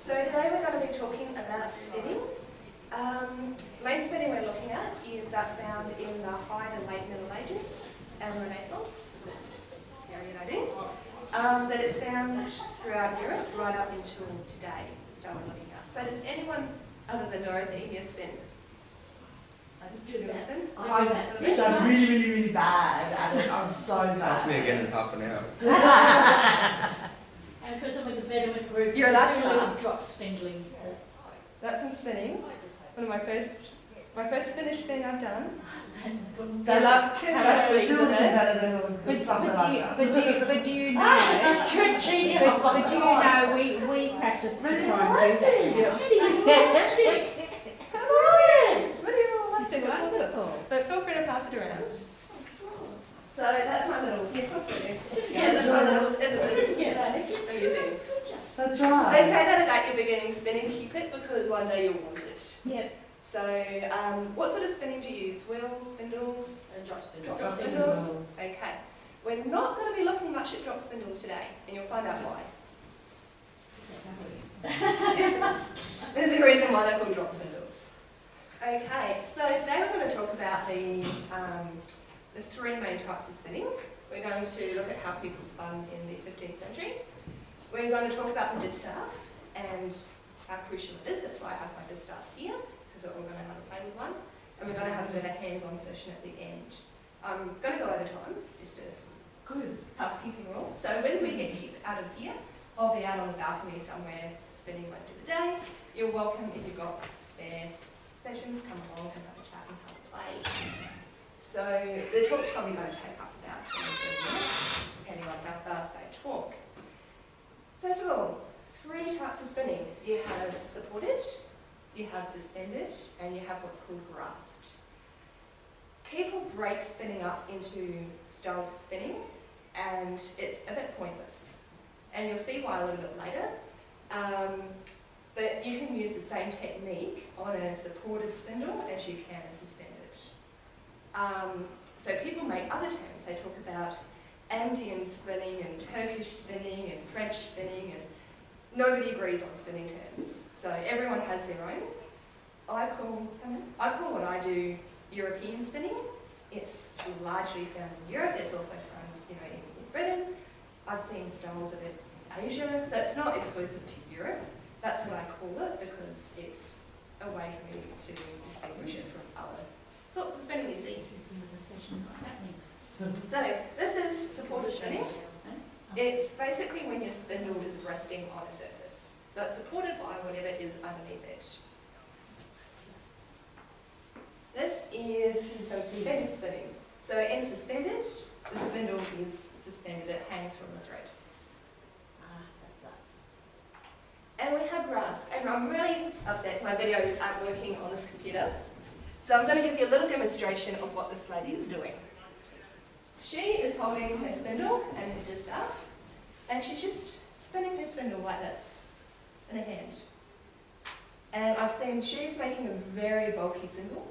So today we're going to be talking about spinning. Main spinning we're looking at is that found in the High and Late Middle Ages and Renaissance, this period I do. That it's found throughout Europe right up until today, so we're looking at. So does anyone other than Dorothy here spin? I'm really bad at it. I'm so bad. Ask me again in half an hour. And because I'm with the betterment group, You're allowed to doing laugh. drop spindling. That's some spinning. One of my first finished spin I've done. That's still even better than the stuff that I've done. But do you know? Stretching. But do you know we practice to try and do that. That's awesome. But feel free to pass it around. So that's my little, feel free. Yeah, that's my little, isn't it? Amusing. That's right. They say that about your beginning spinning, keep it because one day you'll want it. Yep. So, what sort of spinning do you use? Wheels, spindles? And drop spindles. Drop spindles? Okay. We're not going to be looking much at drop spindles today, and you'll find out why. There's a reason why they're called drop spindles. Okay, so today we're going to talk about the three main types of spinning. We're going to look at how people spun in the 15th century. We're going to talk about the distaff and how crucial it is. That's why I have my distaffs here, because we're all going to have a play with one. And we're going to have a bit of a hands-on session at the end. I'm going to go over time, just a good housekeeping rule. So when we get kicked out of here, I'll be out on the balcony somewhere spinning most of the day. You're welcome if you've got spare sessions, come along and have a chat and have a play. So the talk's probably going to take up about 20 minutes, depending on how fast I talk. First of all, three types of spinning. You have supported, you have suspended, and you have what's called grasped. People break spinning up into styles of spinning, and it's a bit pointless. And you'll see why a little bit later. But you can use the same technique on a supported spindle as you can a suspended. So people make other terms. They talk about Andean spinning and Turkish spinning and French spinning, and nobody agrees on spinning terms. So everyone has their own. I call what I do European spinning. It's largely found in Europe. It's also found, in Britain. I've seen styles of it in Asia, so it's not exclusive to Europe. That's what I call it because it's a way for me to distinguish it from other sorts of spinning you see. So this is supported spinning. It's basically when your spindle is resting on a surface. So it's supported by whatever is underneath it. This is some suspended spinning. So in suspended, the spindle is suspended, it hangs from the thread. And we have grasped, and I'm really upset my videos aren't working on this computer. So I'm going to give you a little demonstration of what this lady is doing. She is holding her spindle and her distaff, and she's just spinning her spindle like this in her hand. And I've seen she's making a very bulky cymbal.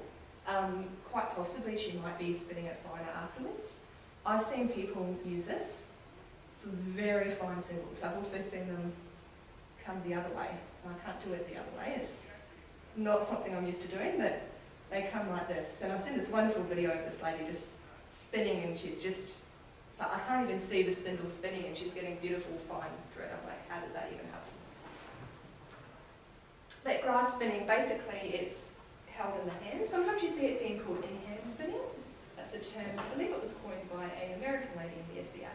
Quite possibly she might be spinning it finer afterwards. I've seen people use this for very fine cymbals. I've also seen them come the other way. And I can't do it the other way. It's not something I'm used to doing, but they come like this. And I've seen this wonderful video of this lady just spinning, and she's just, it's like I can't even see the spindle spinning, and she's getting beautiful fine thread. I'm like, how does that even happen? But grasp spinning, basically it's held in the hand. Sometimes you see it being called in-hand spinning. That's a term, I believe it was coined by an American lady in the SCA.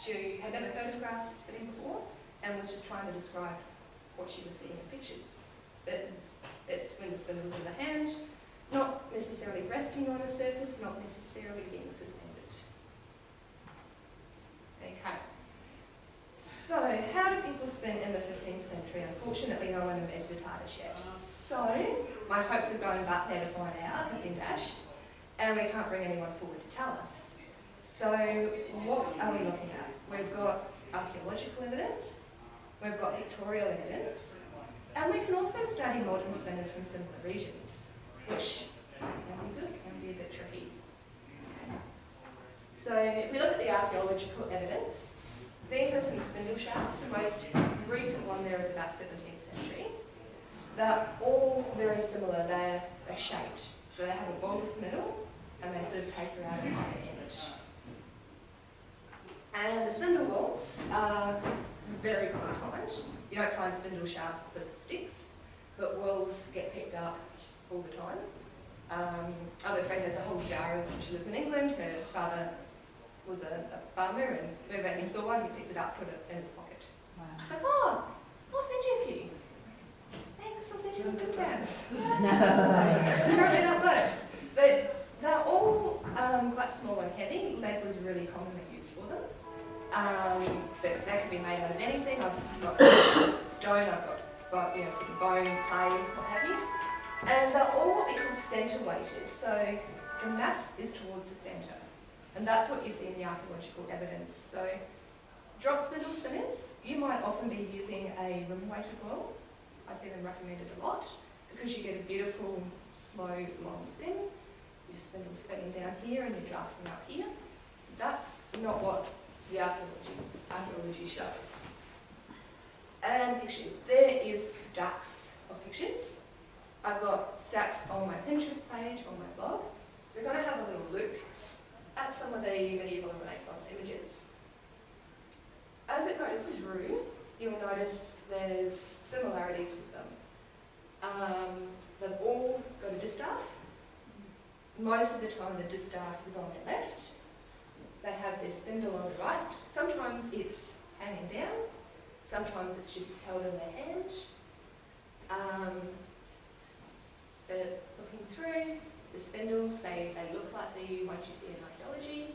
She had never heard of grasp spinning before, and was just trying to describe what she was seeing in pictures. But it's when the spindle was in the hand, not necessarily resting on a surface, not necessarily being suspended. Okay. So, how do people spin in the 15th century? Unfortunately, no one invented TARDIS yet. So, my hopes of going back there to find out have been dashed, and we can't bring anyone forward to tell us. So, what are we looking at? We've got archaeological evidence, we've got pictorial evidence, and we can also study modern spinners from similar regions, which can be good, can be a bit tricky. So if we look at the archaeological evidence, These are some spindle shafts. The most recent one there is about 17th century. They're all very similar. They're shaped. So they have a bulbous middle and they sort of taper out at either end. And the spindle wheels are very common to find. You don't find spindle shafts because it sticks, but wheels get picked up all the time. I have a friend, there's a whole jar of them. She lives in England. Her father was a farmer, and whenever he saw one, he picked it up, put it in his pocket. Wow. She's like, oh, I'll send you a few. Thanks, I'll send you some good cans. Apparently that works. But they're all quite small and heavy. Lead was really commonly used for them. But they can be made out of anything. I've got stone, I've got some bone, clay, what have you. And they're all equal centre weighted, so the mass is towards the centre. And that's what you see in the archaeological evidence. So drop spindle spinners, you might often be using a rim-weighted wheel. I see them recommended a lot because you get a beautiful, slow, long spin. Your spindle spinning down here and you're drafting up here. That's not what the archaeology shows. And pictures. There is stacks of pictures. I've got stacks on my Pinterest page, on my blog. So we're going to have a little look at some of the medieval and Renaissance images. As it goes through, you'll notice there's similarities with them. They've all got a distaff. Most of the time the distaff is on their left. They have their spindle on the right. Sometimes it's hanging down. Sometimes it's just held in their hand. But looking through, the spindles, they look like the ones you see in archaeology.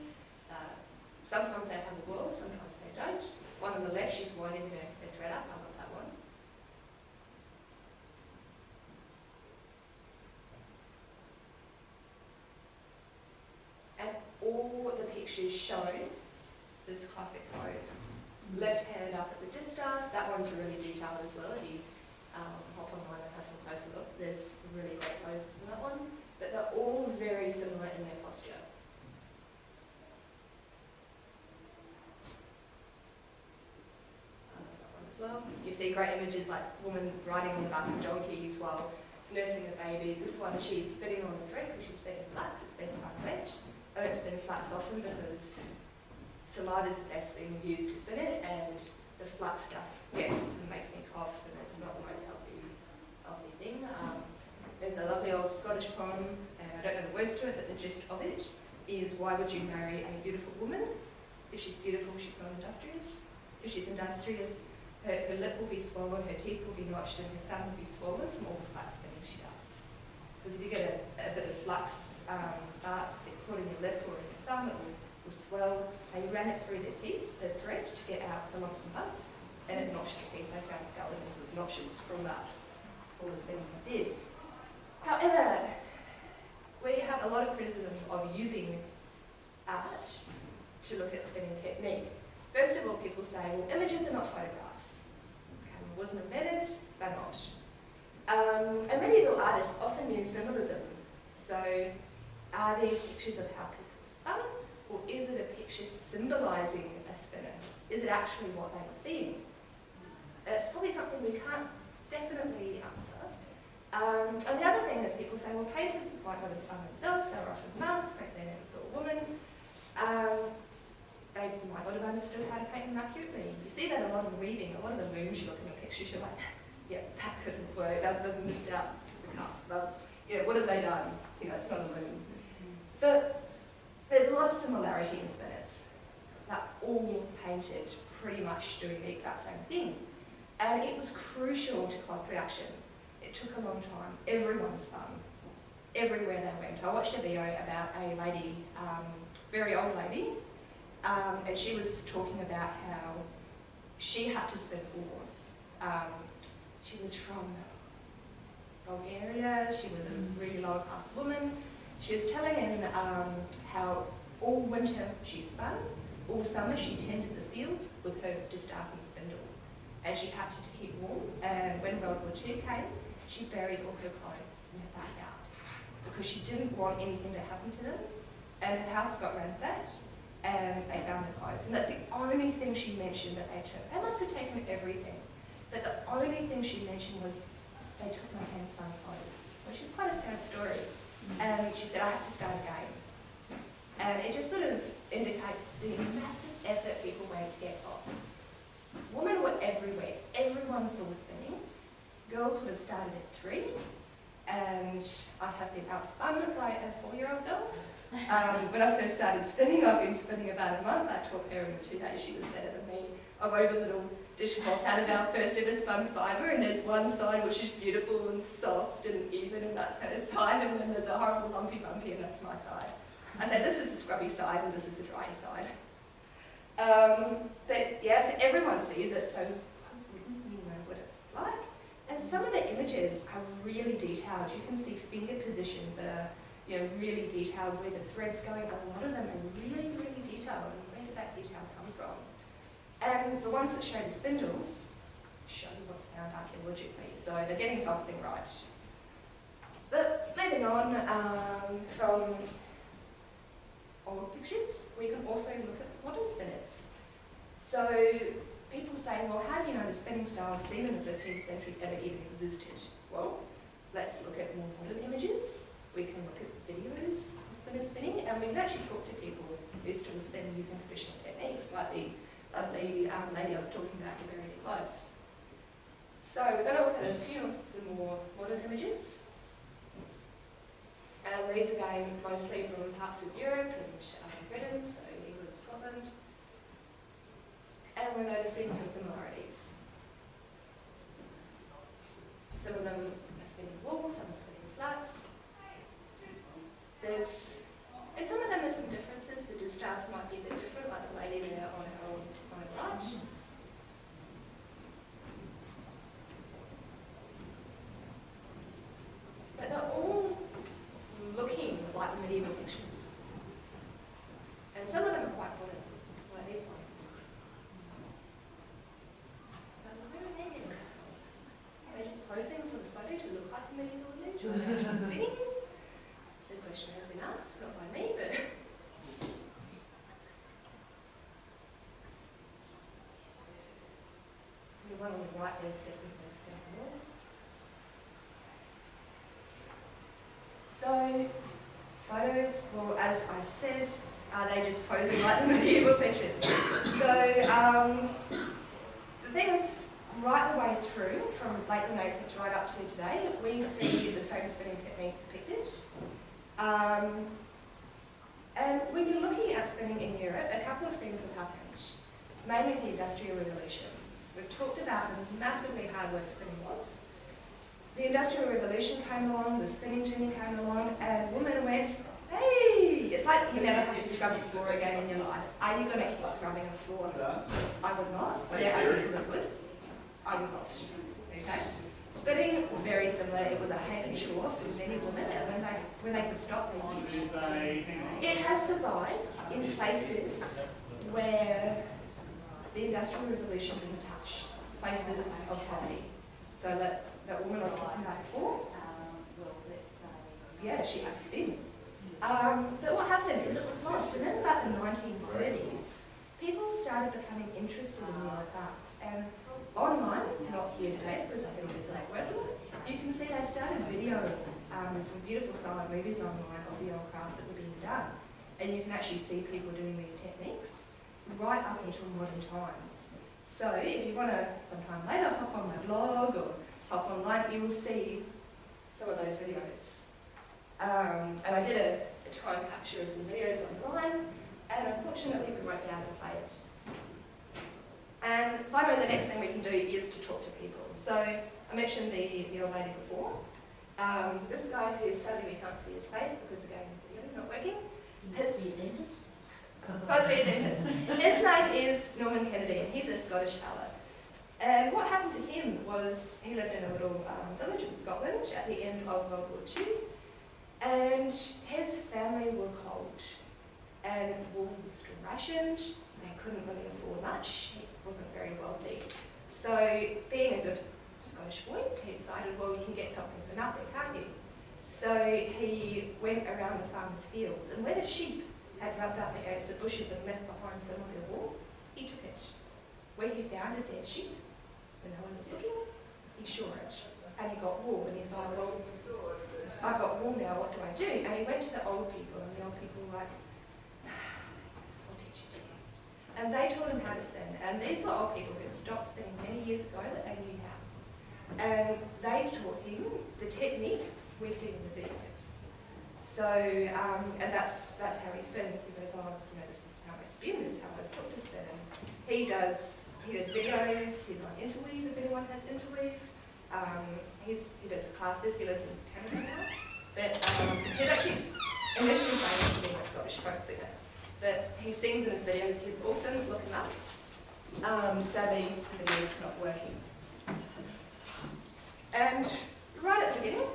Sometimes they have a wheel, sometimes they don't. One on the left, she's winding her thread up. I love that one. And all the pictures show this classic pose. Left hand up at the distaff. That one's really detailed as well. If you hop online and have some closer look, there's really great poses in that one. But they're all very similar in their posture. That one as well. You see great images like woman riding on the back of donkeys while nursing a baby. This one, she's spinning on the thread because she's spinning flats. It's best unwet. I don't spin flats often because saliva is the best thing used to spin it, and the flux just, yes, it makes me cough, and it's not the most healthy thing. There's a lovely old Scottish poem, and I don't know the words to it, but the gist of it is, why would you marry a beautiful woman? If she's beautiful, she's not industrious. If she's industrious, her lip will be swollen, her teeth will be notched, and her thumb will be swollen from all the flat spinning she does. Because if you get a bit of flux caught in your lip or in your thumb, it will swell. They ran it through their teeth, the thread, to get out the lumps and bumps, and it notched the teeth. They found skeletons with notches from that, all the spinning they did. However, we have a lot of criticism of using art to look at spinning technique. First of all, people say, well, images are not photographs. Camera wasn't invented, they're not. And medieval artists often use symbolism. So, are these pictures of how people spun, or is it a picture symbolising a spinner? Is it actually what they were seeing? That's probably something we can't definitely answer. And the other thing is people say, well, painters might not have spun themselves, they were often monks, maybe they never saw a woman. They might not have understood how to paint them accurately. You see that a lot in weaving. A lot of the moons you look in the pictures, you're like, yeah, that couldn't work. They've missed out the cast. What have they done? It's not a moon. But there's a lot of similarity in spinners. They're all painted pretty much doing the exact same thing. And it was crucial to cloth production. It took a long time. Everyone spun. Everywhere they went. I watched a video about a lady, very old lady, and she was talking about how she had to spin for warmth. She was from Bulgaria. She was a really lower-class woman. She was telling him how all winter she spun, all summer she tended the fields with her distaff and spindle. And she had to keep warm. And when World War II came, she buried all her clothes in her backyard because she didn't want anything to happen to them. And her house got ransacked, and they found the clothes. And that's the only thing she mentioned that they took. They must have taken everything. But the only thing she mentioned was they took my hand-spun clothes, which is quite a sad story. And she said, I have to start again. And it just sort of indicates the massive effort people made to get off. Women were everywhere. Everyone saw spinning. Girls would have started at 3, and I have been outspun by a 4-year-old girl. When I first started spinning, I've been spinning about a month. I taught her in 2 days, she was better than me. I wove a little dishcloth out of our first ever spun fibre, and there's one side which is beautiful and soft and even, and that's her side, and then there's a horrible lumpy bumpy, and that's my side. I say this is the scrubby side and this is the dry side. But yeah, so everyone sees it, so you know what it's like. And some of the images are really detailed. You can see finger positions that are, you know, really detailed, where the thread's going. A lot of them are really, really detailed. And where did that detail come from? And the ones that show the spindles show what's found archaeologically. So they're getting something right. But moving on from old pictures, we can also look at modern spinners. So people say, well, how do you know the spinning styles seen in the 15th century ever even existed? Well, let's look at more modern images. We can look at videos of spinners spinning, and we can actually talk to people who still spin using traditional techniques, like the lovely lady I was talking about who buried her clothes. So we're going to look at a few of the more modern images. And these again mostly from parts of Europe and Britain, so England and Scotland. And we're noticing some similarities. Some of them are spinning wool, some are spinning flax. And some of them there's some differences. The distaffs might be a bit different, like the lady there on her right. But they're all looking like the medieval pictures. And some of them are quite modern, like these ones. So where are they getting that from? Are they just posing for the photo to look like a medieval image, or are they actually spinning? The question has been asked, not by me, but the one on the right there's definitely spinning more. So, photos, well, as I said, are they just posing like the medieval pictures? So, the thing is, right the way through, from late Renaissance right up to today, we see the same spinning technique depicted. And when you're looking at spinning in Europe, a couple of things have happened. Mainly the Industrial Revolution. We've talked about how massively hard work spinning was. The Industrial Revolution came along, the spinning jenny came along, and women went, hey! It's like you never have to scrub the floor again in your life. Are you going to keep scrubbing a floor? I would not. There are people that would. I would not. Okay? Spinning, very similar. It was a hand chore for many women, and when they could stop, they did. It has survived in places where the Industrial Revolution didn't touch, places of poverty. So that woman I was talking about before, yeah, she had to spin. But what happened is it was lost, and then about the 1930s, people started becoming interested in the arts. And online, not here today because I've been busy working, you can see they started videos. There's some beautiful silent movies online of the old crafts that were being done. And you can actually see people doing these techniques right up until modern times. So if you want to sometime later hop on my blog or hop online, you will see some of those videos. And I did a time capture of some videos online, and unfortunately we won't be able to play it. And finally, the next thing we can do is to talk to people. So I mentioned the old lady before. This guy who sadly we can't see his face because again the video is not working. Possibly a dentist. His name is Norman Kennedy, and he's a Scottish fella. And what happened to him was he lived in a little village in Scotland at the end of World War II, and his family were cold, and wool was rationed. They couldn't really afford much. He wasn't very wealthy. So, being a good Scottish boy, he decided, well, you can get something for nothing, can't you? So he went around the farmers' fields, and where the sheep had rubbed up against the bushes and left behind some of their wool. He took it. Where he found a dead sheep, when no one was looking, he shore it. And he got wool, and he's like, well, I've got wool now, what do I do? And he went to the old people, and the old people were like, yes, I'll teach you. And they taught him how to spin. And these were old people who stopped spinning many years ago, but they knew how. And they taught him the technique we see in the videos. So, and that's how he spins. He goes, oh, you know, this is how I spin, this is how I was taught to spin. And he does videos, he's on Interweave if anyone has Interweave. He does classes, he lives in Canada now. But he's actually initially famous for being a Scottish folk singer. But he sings in his videos, he's awesome, look him up. Sadly, the video's not working. And right at the beginning,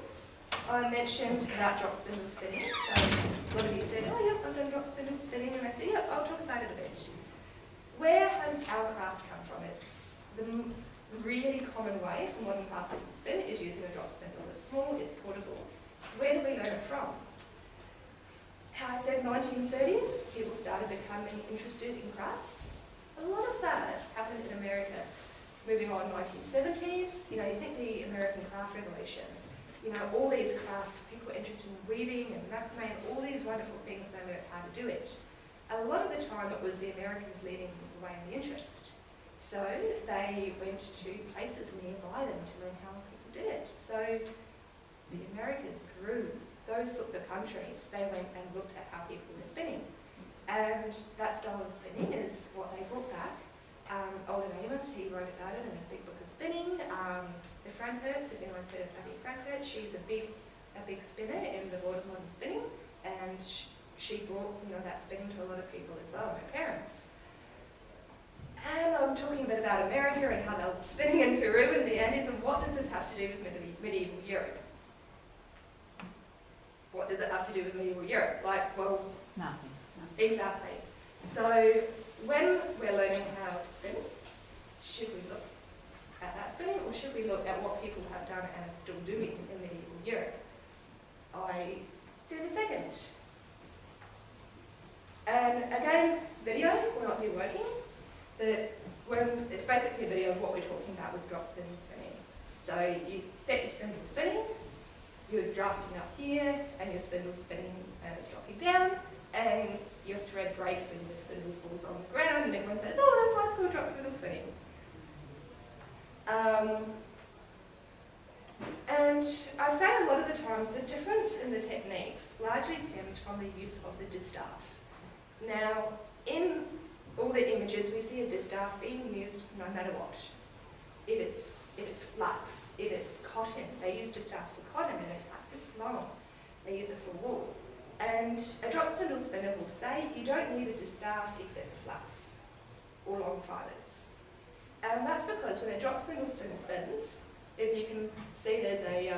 I mentioned about drop spindle spinning. So a lot of you said, oh yeah, I've done drop spindle spinning, and I said, yeah, I'll talk about it a bit. Where has our craft come from? It's the really common way for modern crafters to spin is using a drop spindle. It's small, it's portable. Where did we learn it from? How I said 1930s, people started becoming interested in crafts. A lot of that happened in America. Moving on 1970s, you know, you think the American craft revolution, you know, all these crafts, people were interested in weaving and macrame, and all these wonderful things, they learned how to do it. A lot of the time it was the Americans leading the way in the interest. So they went to places nearby them to learn how people did it. So the Americans grew those sorts of countries. They went and looked at how people were spinning. And that style of spinning is what they brought back. Alden Amos, he wrote about it in his big book of spinning. The Frankerts, if anyone's heard of Patty Frankert, she's a big spinner in the world of modern spinning, and she brought, you know, that spinning to a lot of people as well, her parents. And I'm talking a bit about America and how they're spinning in Peru and the Andes, and what does this have to do with medieval Europe? What does it have to do with medieval Europe? Like, well, Nothing. exactly. So when we're learning how to spin, should we look at that spinning, or should we look at what people have done and are still doing in medieval Europe? I do the second. And again, video will not be working, but it's basically a video of what we're talking about with drop spinning spinning. So you set your spindle spinning, you're drafting up here, and your spindle's spinning and it's dropping down, and your thread breaks and your spindle falls on the ground, and everyone says, oh, that's why it's called drop spindle spinning. And I say a lot of the times the difference in the techniques largely stems from the use of the distaff. Now, in all the images, we see a distaff being used no matter what. If it's flax, if it's cotton, they use distaffs for cotton, and it's like this long. They use it for wool. And a drop spindle spinner will say you don't need a distaff except flax or long fibres. And that's because when a drop spindle spinner spins, if you can see there's a,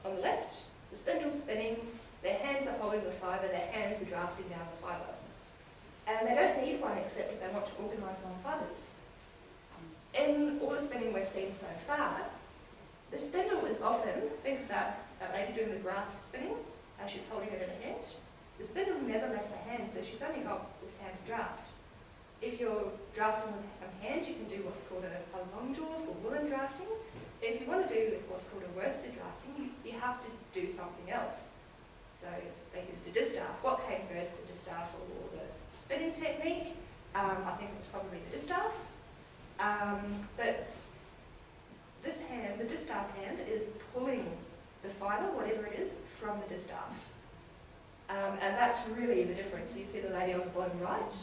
on the left, the spindle's spinning, their hands are holding the fibre, their hands are drafting down the fibre. And they don't need one except if they want to organise long fibres. In all the spinning we've seen so far, the spindle is often, think about that lady doing the grass spinning, how she's holding it in her hand. The spindle never left the hand, so she's only got this hand to draft. If you're drafting with one hand, you can do what's called a long jaw for woolen drafting. If you want to do what's called a worsted drafting, you have to do something else. So they used a distaff. What came first, the distaff or the spinning technique? I think it's probably the distaff. But this hand, the distaff hand, is pulling the fibre, whatever it is, from the distaff. And that's really the difference. You see the lady on the bottom right,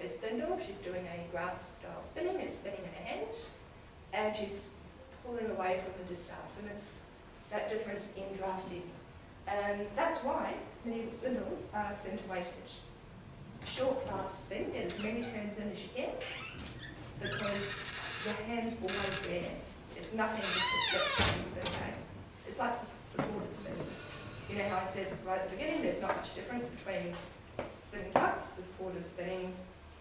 her spindle, she's doing a grass style spinning, it's spinning in her hand, and she's pulling away from the distaff, and it's that difference in drafting. And that's why medieval spindles are centre weighted. Short, fast spin, get as many turns in as you can, because your hand's always there. It's nothing just a flip and spin back. It's like supported spin. You know how I said right at the beginning, there's not much difference between spinning types, supported spinning,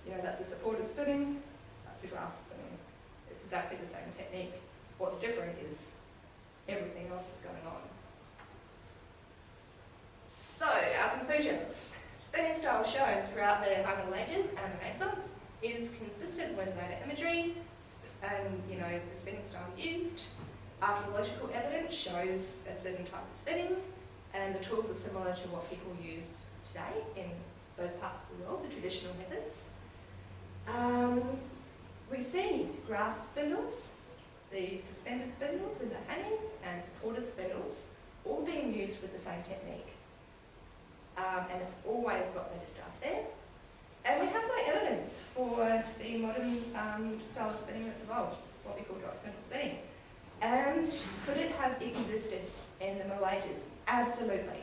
you know, that's a supported spinning, that's a grass spinning. It's exactly the same technique. What's different is everything else that's going on. So, our conclusions. Spinning style shown throughout the Middle Ages and Renaissance is consistent with later imagery and, you know, the spinning style used. Archaeological evidence shows a certain type of spinning, and the tools are similar to what people use today in those parts of the world, the traditional methods. We see grass spindles, the suspended spindles with the hanging, and supported spindles, all being used with the same technique. And it's always got letter staff there. And we have no evidence for the modern style of spinning that's evolved, what we call drop spindle spinning. And could it have existed in the Middle Ages? Absolutely.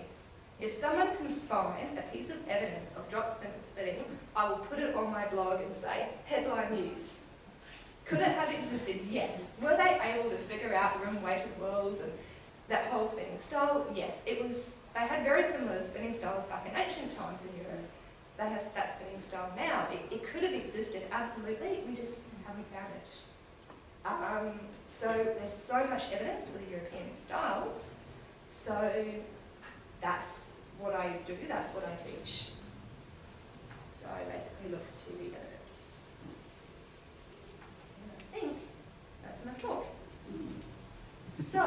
If someone can find a piece of evidence of drop spindle spinning, I will put it on my blog and say, headline news. Could it have existed? Yes. Were they able to figure out room-weighted whirls and that whole spinning style? Yes. They had very similar spinning styles back in ancient times in Europe. They have that spinning style now. It could have existed, absolutely. We just haven't found it. So there's so much evidence for the European styles. So that's what I do, that's what I teach. So I basically look to the evidence. And I think that's enough talk. So,